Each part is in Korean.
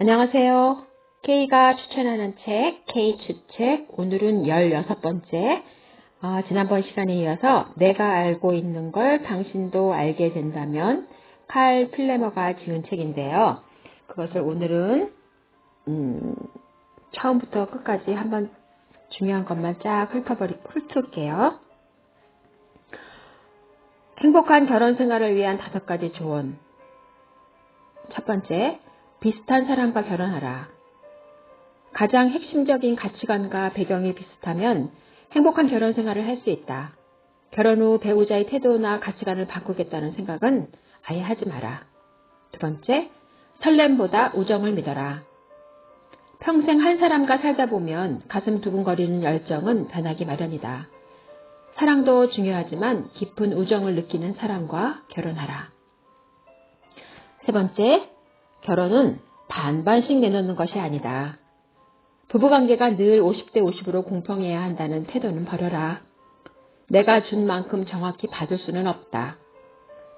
안녕하세요. K가 추천하는 책, K추책. 오늘은 16번째. 지난번 시간에 이어서 내가 알고 있는 걸 당신도 알게 된다면 칼 필레머가 지은 책인데요. 그것을 오늘은 처음부터 끝까지 한번 중요한 것만 쫙 훑을게요. 행복한 결혼 생활을 위한 5가지 조언. 첫 번째, 비슷한 사람과 결혼하라. 가장 핵심적인 가치관과 배경이 비슷하면 행복한 결혼 생활을 할 수 있다. 결혼 후 배우자의 태도나 가치관을 바꾸겠다는 생각은 아예 하지 마라. 두 번째, 설렘보다 우정을 믿어라. 평생 한 사람과 살다 보면 가슴 두근거리는 열정은 변하기 마련이다. 사랑도 중요하지만 깊은 우정을 느끼는 사람과 결혼하라. 세 번째, 결혼은 반반씩 내놓는 것이 아니다. 부부관계가 늘 50대 50으로 공평해야 한다는 태도는 버려라. 내가 준 만큼 정확히 받을 수는 없다.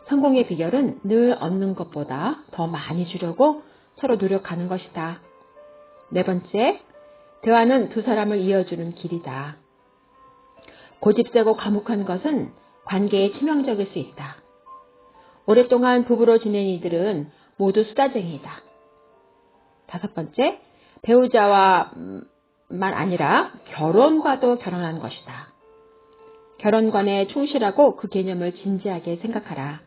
성공의 비결은 늘 얻는 것보다 더 많이 주려고 서로 노력하는 것이다. 네 번째, 대화는 두 사람을 이어주는 길이다. 고집세고 과묵한 것은 관계에 치명적일 수 있다. 오랫동안 부부로 지낸 이들은 모두 수다쟁이다. 다섯 번째, 배우자와만 아니라 결혼과도 결혼하는 것이다. 결혼관에 충실하고 그 개념을 진지하게 생각하라.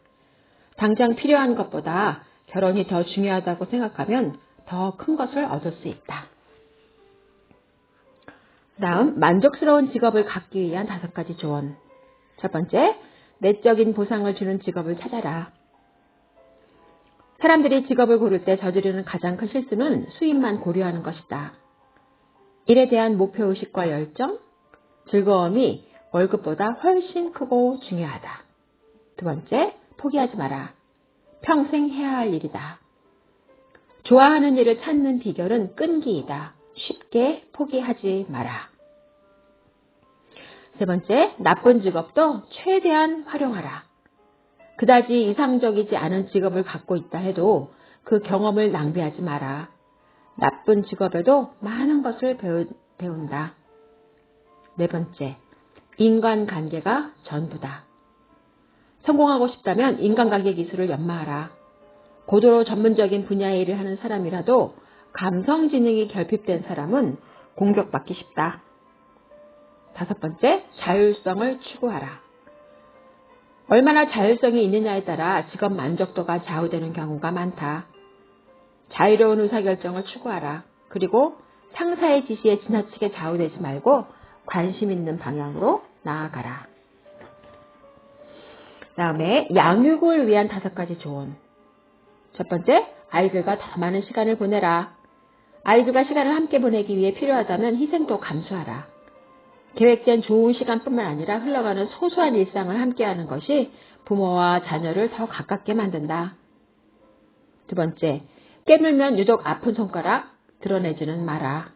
당장 필요한 것보다 결혼이 더 중요하다고 생각하면 더 큰 것을 얻을 수 있다. 다음, 만족스러운 직업을 갖기 위한 5가지 조언. 첫 번째, 내적인 보상을 주는 직업을 찾아라. 사람들이 직업을 고를 때 저지르는 가장 큰 실수는 수입만 고려하는 것이다. 일에 대한 목표의식과 열정, 즐거움이 월급보다 훨씬 크고 중요하다. 두 번째, 포기하지 마라. 평생 해야 할 일이다. 좋아하는 일을 찾는 비결은 끈기이다. 쉽게 포기하지 마라. 세 번째, 나쁜 직업도 최대한 활용하라. 그다지 이상적이지 않은 직업을 갖고 있다 해도 그 경험을 낭비하지 마라. 나쁜 직업에도 많은 것을 배운다. 네 번째, 인간관계가 전부다. 성공하고 싶다면 인간관계 기술을 연마하라. 고도로 전문적인 분야의 일을 하는 사람이라도 감성지능이 결핍된 사람은 공격받기 쉽다. 다섯 번째, 자율성을 추구하라. 얼마나 자율성이 있느냐에 따라 직업 만족도가 좌우되는 경우가 많다. 자유로운 의사결정을 추구하라. 그리고 상사의 지시에 지나치게 좌우되지 말고 관심 있는 방향으로 나아가라. 다음에 양육을 위한 5가지 조언. 첫 번째, 아이들과 더 많은 시간을 보내라. 아이들과 시간을 함께 보내기 위해 필요하다면 희생도 감수하라. 계획된 좋은 시간뿐만 아니라 흘러가는 소소한 일상을 함께하는 것이 부모와 자녀를 더 가깝게 만든다. 두 번째, 깨물면 유독 아픈 손가락 드러내지는 마라.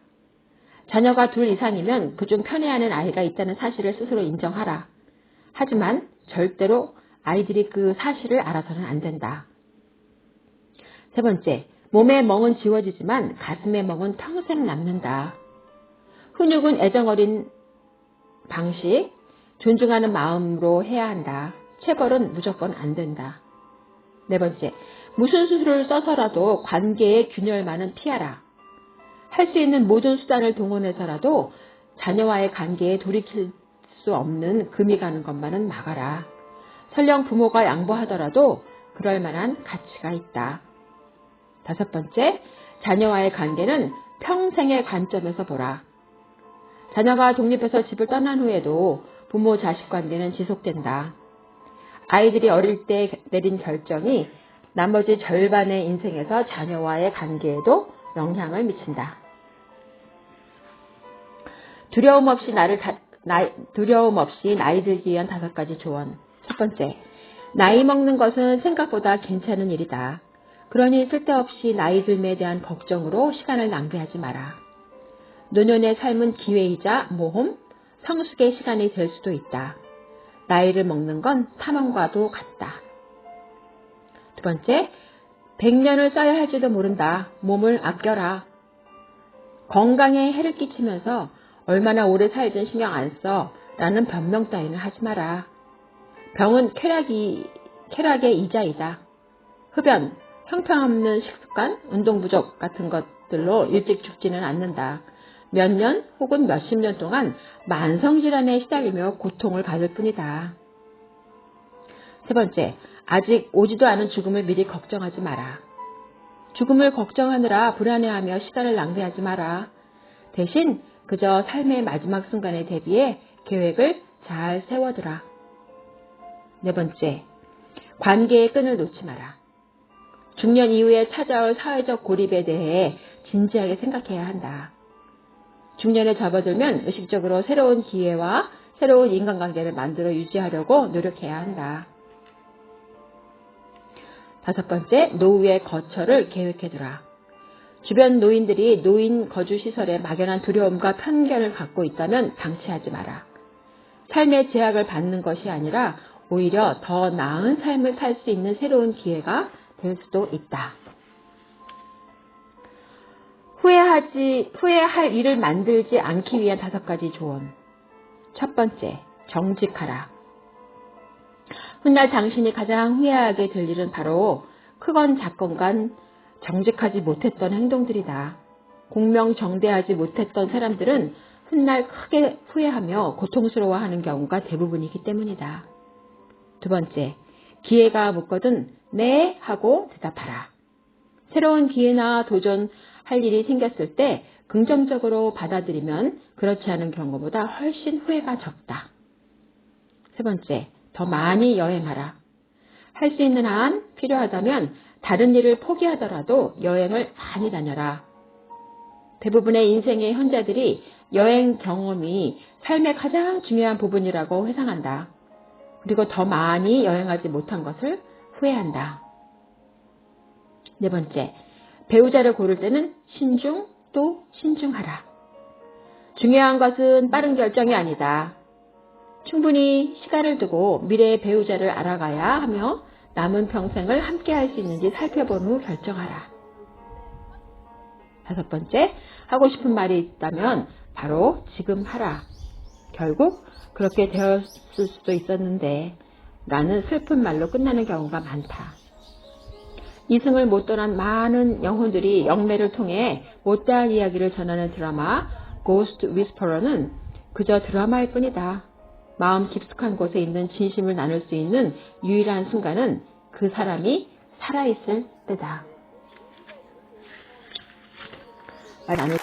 자녀가 2 이상이면 그중 편애하는 아이가 있다는 사실을 스스로 인정하라. 하지만 절대로 아이들이 그 사실을 알아서는 안 된다. 세 번째, 몸의 멍은 지워지지만 가슴의 멍은 평생 남는다. 훈육은 애정 어린 방식, 존중하는 마음으로 해야 한다. 체벌은 무조건 안 된다. 네 번째, 무슨 수술을 써서라도 관계의 균열만은 피하라. 할 수 있는 모든 수단을 동원해서라도 자녀와의 관계에 돌이킬 수 없는 금이 가는 것만은 막아라. 설령 부모가 양보하더라도 그럴 만한 가치가 있다. 다섯 번째, 자녀와의 관계는 평생의 관점에서 보라. 자녀가 독립해서 집을 떠난 후에도 부모 자식 관계는 지속된다. 아이들이 어릴 때 내린 결정이 나머지 절반의 인생에서 자녀와의 관계에도 영향을 미친다. 두려움 없이 나이 들기 위한 5가지 조언. 첫 번째, 나이 먹는 것은 생각보다 괜찮은 일이다. 그러니 쓸데없이 나이 들매에 대한 걱정으로 시간을 낭비하지 마라. 노년의 삶은 기회이자 모험, 성숙의 시간이 될 수도 있다. 나이를 먹는 건 탐험과도 같다. 두 번째, 100년을 써야 할지도 모른다. 몸을 아껴라. 건강에 해를 끼치면서 얼마나 오래 살든 신경 안 써. 라는 변명 따위는 하지 마라. 병은 쾌락의 이자이다. 흡연, 형편없는 식습관, 운동 부족 같은 것들로 일찍 죽지는 않는다. 몇 년 혹은 몇십 년 동안 만성질환에 시달리며 고통을 받을 뿐이다. 세 번째, 아직 오지도 않은 죽음을 미리 걱정하지 마라. 죽음을 걱정하느라 불안해하며 시간을 낭비하지 마라. 대신 그저 삶의 마지막 순간에 대비해 계획을 잘 세워두라. 네 번째, 관계의 끈을 놓지 마라. 중년 이후에 찾아올 사회적 고립에 대해 진지하게 생각해야 한다. 중년에 접어들면 의식적으로 새로운 기회와 새로운 인간관계를 만들어 유지하려고 노력해야 한다. 다섯 번째, 노후의 거처를 계획해두라. 주변 노인들이 노인 거주시설에 막연한 두려움과 편견을 갖고 있다면 방치하지 마라. 삶의 제약을 받는 것이 아니라 오히려 더 나은 삶을 살 수 있는 새로운 기회가 될 수도 있다. 후회할 일을 만들지 않기 위한 5가지 조언. 첫 번째, 정직하라. 훗날 당신이 가장 후회하게 될 일은 바로 크건 작건간 정직하지 못했던 행동들이다. 공명정대하지 못했던 사람들은 훗날 크게 후회하며 고통스러워하는 경우가 대부분이기 때문이다. 두 번째, 기회가 묻거든 네 하고 대답하라. 새로운 기회나 도전할 일이 생겼을 때 긍정적으로 받아들이면 그렇지 않은 경우보다 훨씬 후회가 적다. 세 번째, 더 많이 여행하라. 할 수 있는 한 필요하다면 다른 일을 포기하더라도 여행을 많이 다녀라. 대부분의 인생의 현자들이 여행 경험이 삶의 가장 중요한 부분이라고 회상한다. 그리고 더 많이 여행하지 못한 것을 후회한다. 네 번째, 배우자를 고를 때는 신중 또 신중하라. 중요한 것은 빠른 결정이 아니다. 충분히 시간을 두고 미래의 배우자를 알아가야 하며 남은 평생을 함께 할 수 있는지 살펴본 후 결정하라. 다섯 번째, 하고 싶은 말이 있다면 바로 지금 하라. 결국 그렇게 되었을 수도 있었는데 라는 슬픈 말로 끝나는 경우가 많다. 이승을 못 떠난 많은 영혼들이 영매를 통해 못다한 이야기를 전하는 드라마 Ghost Whisperer는 그저 드라마일 뿐이다. 마음 깊숙한 곳에 있는 진심을 나눌 수 있는 유일한 순간은 그 사람이 살아있을 때다. 말 나눌